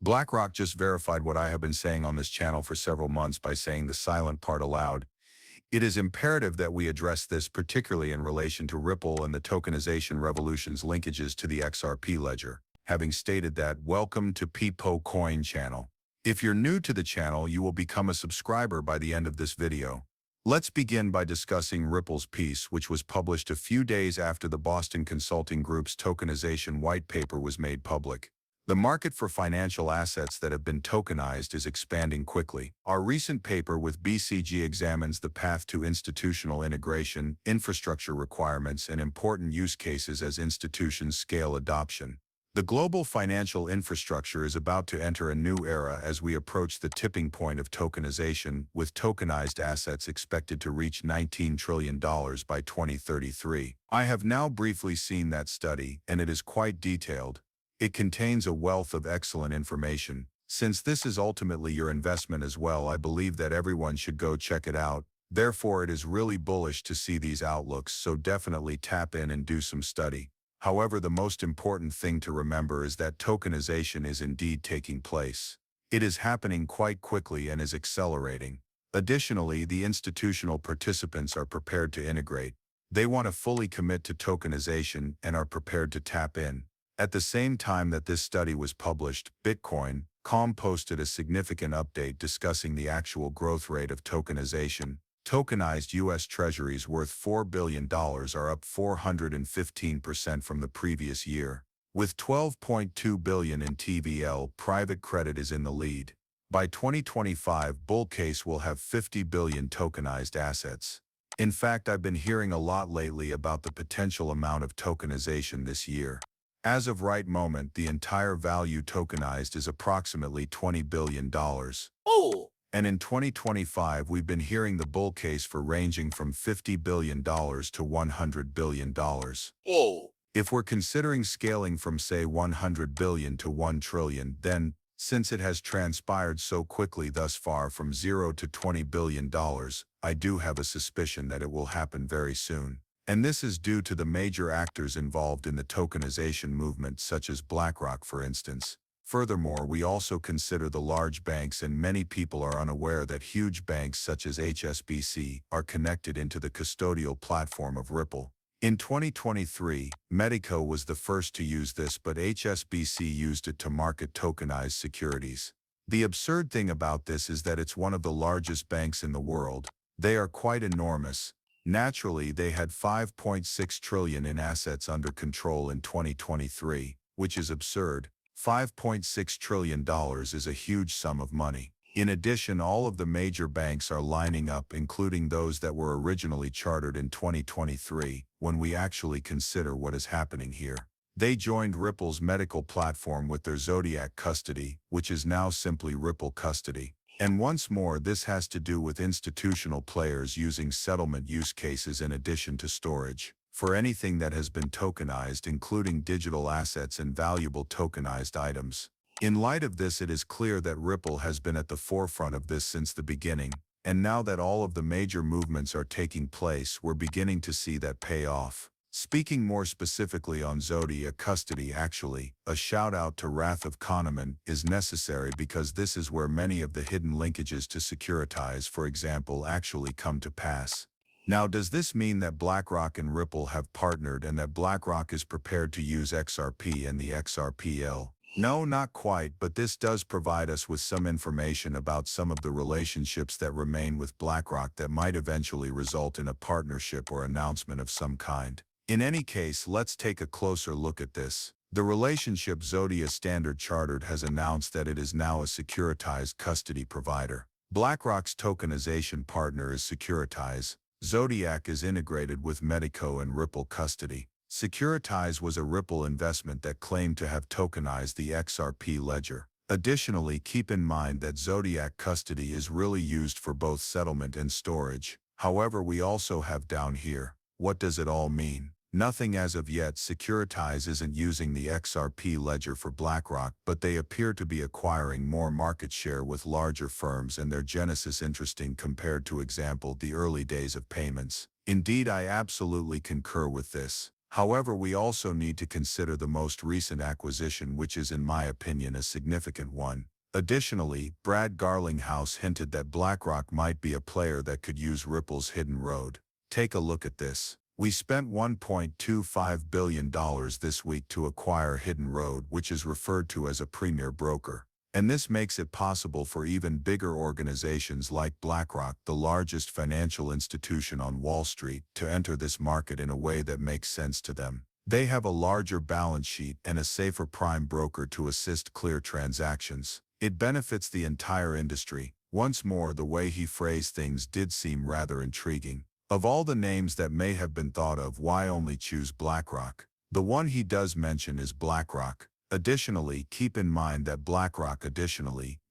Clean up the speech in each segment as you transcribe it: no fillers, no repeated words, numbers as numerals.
BlackRock just verified what I have been saying on this channel for several months by saying the silent part aloud. It is imperative that we address this, particularly in relation to Ripple and the tokenization revolution's linkages to the XRP ledger. Having stated that, welcome to Peepo Coin channel. If you're new to the channel, you will become a subscriber by the end of this video. Let's begin by discussing Ripple's piece, which was published a few days after the Boston Consulting Group's tokenization white paper was made public. The market for financial assets that have been tokenized is expanding quickly. Our recent paper with BCG examines the path to institutional integration, infrastructure requirements, and important use cases as institutions scale adoption. The global financial infrastructure is about to enter a new era as we approach the tipping point of tokenization, with tokenized assets expected to reach $19 trillion by 2033. I have now briefly seen that study, and it is quite detailed. It contains a wealth of excellent information. Since this is ultimately your investment as well, I believe that everyone should go check it out. Therefore, it is really bullish to see these outlooks, so definitely tap in and do some study. However, the most important thing to remember is that tokenization is indeed taking place. It is happening quite quickly and is accelerating. Additionally, the institutional participants are prepared to integrate. They want to fully commit to tokenization and are prepared to tap in. At the same time that this study was published, Bitcoin.com posted a significant update discussing the actual growth rate of tokenization. Tokenized U.S. Treasuries worth $4 billion are up 415% from the previous year. With $12.2 billion in TVL, private credit is in the lead. By 2025, bull case will have 50 billion tokenized assets. In fact, I've been hearing a lot lately about the potential amount of tokenization this year. As of right moment, the entire value tokenized is approximately $20 billion. Oh! And in 2025, we've been hearing the bull case for ranging from $50 billion to $100 billion. Oh! If we're considering scaling from, say, 100 billion to 1 trillion, then, since it has transpired so quickly thus far from 0 to $20 billion, I do have a suspicion that it will happen very soon. And this is due to the major actors involved in the tokenization movement, such as BlackRock, for instance. Furthermore, we also consider the large banks, and many people are unaware that huge banks such as HSBC are connected into the custodial platform of Ripple. In 2023, Medico was the first to use this, but HSBC used it to market tokenized securities. The absurd thing about this is that it's one of the largest banks in the world. They are quite enormous. Naturally, they had $5.6 trillion in assets under control in 2023, which is absurd. $5.6 trillion is a huge sum of money. In addition, all of the major banks are lining up, including those that were originally chartered in 2023, when we actually consider what is happening here. They joined Ripple's medical platform with their Zodiac custody, which is now simply Ripple Custody. And once more, this has to do with institutional players using settlement use cases in addition to storage for anything that has been tokenized, including digital assets and valuable tokenized items. In light of this, it is clear that Ripple has been at the forefront of this since the beginning, and now that all of the major movements are taking place, we're beginning to see that pay off. Speaking more specifically on Zodiac custody, actually, a shout out to Wrath of Kahneman is necessary because this is where many of the hidden linkages to securitize, for example, actually come to pass. Now, does this mean that BlackRock and Ripple have partnered and that BlackRock is prepared to use XRP and the XRPL? No, not quite, but this does provide us with some information about some of the relationships that remain with BlackRock that might eventually result in a partnership or announcement of some kind. In any case, let's take a closer look at this. The relationship Zodiac Standard Chartered has announced that it is now a securitized custody provider. BlackRock's tokenization partner is Securitize. Zodiac is integrated with Medico and Ripple Custody. Securitize was a Ripple investment that claimed to have tokenized the XRP ledger. Additionally, keep in mind that Zodiac Custody is really used for both settlement and storage. However, we also have down here, what does it all mean? Nothing as of yet. Securitize isn't using the XRP ledger for BlackRock, but they appear to be acquiring more market share with larger firms and their genesis interesting compared to, example, the early days of payments. Indeed, I absolutely concur with this. However, we also need to consider the most recent acquisition, which is in my opinion a significant one. Additionally, Brad Garlinghouse hinted that BlackRock might be a player that could use Ripple's hidden road. Take a look at this. We spent $1.25 billion this week to acquire Hidden Road, which is referred to as a premier broker. And this makes it possible for even bigger organizations like BlackRock, the largest financial institution on Wall Street, to enter this market in a way that makes sense to them. They have a larger balance sheet and a safer prime broker to assist clear transactions. It benefits the entire industry. Once more, the way he phrased things did seem rather intriguing. Of all the names that may have been thought of, why only choose BlackRock? The one he does mention is BlackRock. Additionally, keep in mind that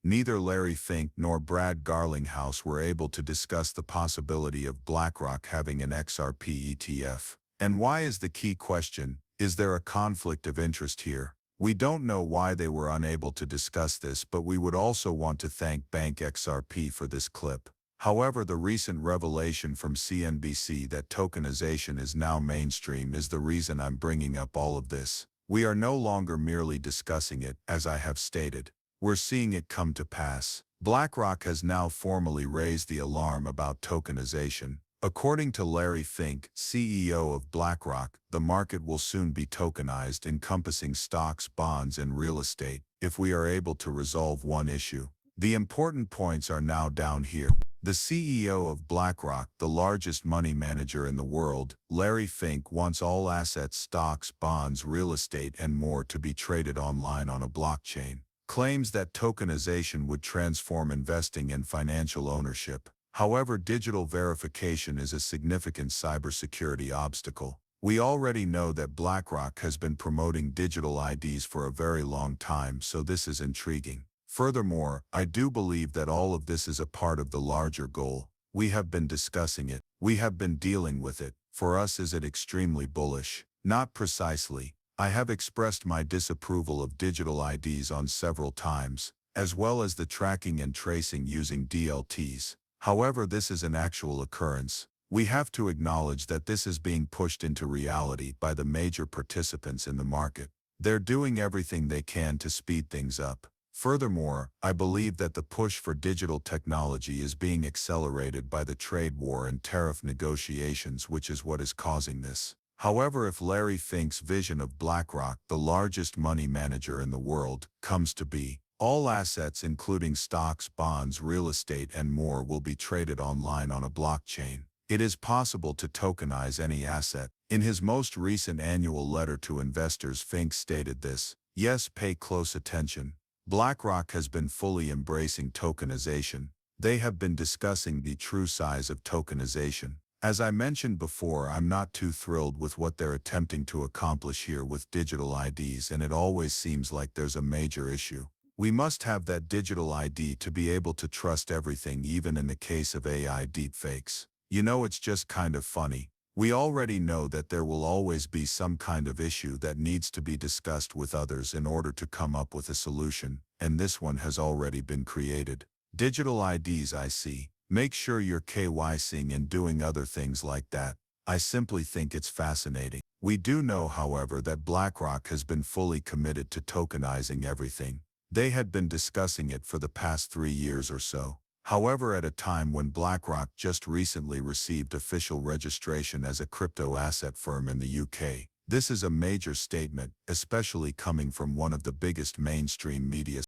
neither Larry Fink nor Brad Garlinghouse were able to discuss the possibility of BlackRock having an XRP ETF. And why is the key question? Is there a conflict of interest here? We don't know why they were unable to discuss this, but we would also want to thank Bank XRP for this clip. However, the recent revelation from CNBC that tokenization is now mainstream is the reason I'm bringing up all of this. We are no longer merely discussing it, as I have stated. We're seeing it come to pass. BlackRock has now formally raised the alarm about tokenization. According to Larry Fink, CEO of BlackRock, the market will soon be tokenized, encompassing stocks, bonds, and real estate, if we are able to resolve one issue. The important points are now down here. The CEO of BlackRock, the largest money manager in the world, Larry Fink, wants all assets, stocks, bonds, real estate, and more to be traded online on a blockchain. Claims that tokenization would transform investing and financial ownership. However, digital verification is a significant cybersecurity obstacle. We already know that BlackRock has been promoting digital IDs for a very long time, so this is intriguing. Furthermore, I do believe that all of this is a part of the larger goal. We have been discussing it. We have been dealing with it. For us, is it extremely bullish? Not precisely. I have expressed my disapproval of digital IDs on several times, as well as the tracking and tracing using DLTs. However, this is an actual occurrence. We have to acknowledge that this is being pushed into reality by the major participants in the market. They're doing everything they can to speed things up. Furthermore, I believe that the push for digital technology is being accelerated by the trade war and tariff negotiations, which is what is causing this. However, if Larry Fink's vision of BlackRock, the largest money manager in the world, comes to be, all assets including stocks, bonds, real estate, and more will be traded online on a blockchain. It is possible to tokenize any asset. In his most recent annual letter to investors, Fink stated this. Yes, pay close attention. BlackRock has been fully embracing tokenization. They have been discussing the true size of tokenization. As I mentioned before, I'm not too thrilled with what they're attempting to accomplish here with digital IDs, and it always seems like there's a major issue. We must have that digital ID to be able to trust everything, even in the case of AI deepfakes. You know, it's just kind of funny. We already know that there will always be some kind of issue that needs to be discussed with others in order to come up with a solution, and this one has already been created. Digital IDs, I see. Make sure you're KYCing and doing other things like that. I simply think it's fascinating. We do know, however, that BlackRock has been fully committed to tokenizing everything. They had been discussing it for the past 3 years or so. However, at a time when BlackRock just recently received official registration as a crypto asset firm in the UK, this is a major statement, especially coming from one of the biggest mainstream media